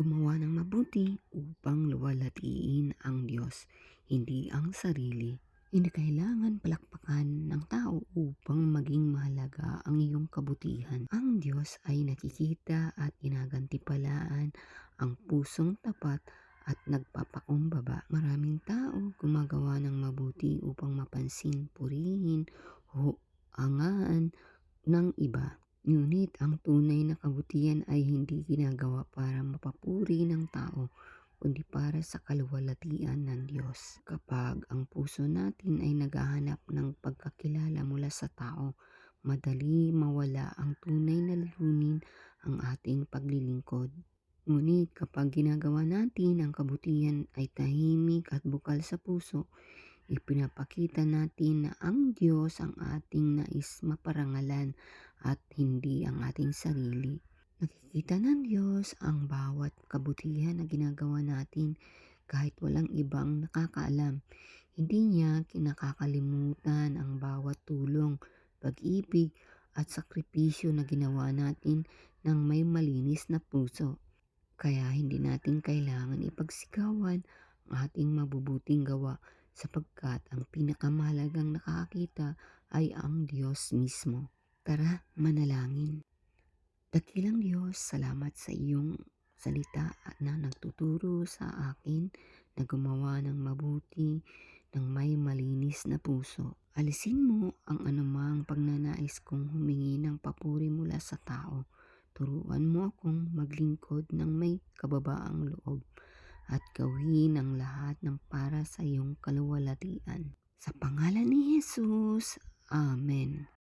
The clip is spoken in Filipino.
Gumawa ng mabuti upang luwalhatiin ang Diyos, hindi ang sarili. Hindi kailangan palakpakan ng tao upang maging mahalaga ang iyong kabutihan. Ang Diyos ay nakikita at ginagantipalaan ang pusong tapat at nagpapakumbaba. Maraming tao gumagawa ng mabuti upang mapansin, purihin, o angaan ng iba. Ngunit ang tunay na kabutihan ay hindi ginagawa para mapapuri ng tao, kundi para sa kaluwalhatian ng Diyos. Kapag ang puso natin ay naghahanap ng pagkakilala mula sa tao, madali mawala ang tunay na layunin ang ating paglilingkod. Ngunit kapag ginagawa natin ang kabutihan ay tahimik at bukal sa puso, ipinapakita natin na ang Diyos ang ating nais maparangalan at hindi ang ating sarili. Nakikita ng Diyos ang bawat kabutihan na ginagawa natin kahit walang ibang nakakaalam. Hindi niya kinakakalimutan ang bawat tulong, pag-ibig at sakripisyo na ginawa natin ng may malinis na puso. Kaya hindi natin kailangan ipagsigawan ang ating mabubuting gawa sapagkat ang pinakamahalagang nakakita ay ang Diyos mismo. Tara, manalangin. Dakilang Diyos, salamat sa iyong salita at na nagtuturo sa akin na gumawa ng mabuti ng may malinis na puso. Alisin mo ang anumang pagnanais kong humingi ng papuri mula sa tao. Turuan mo akong maglingkod ng may kababaang loob at gawin ang lahat ng para sa iyong kaluwalhatian. Sa pangalan ni Jesus, Amen.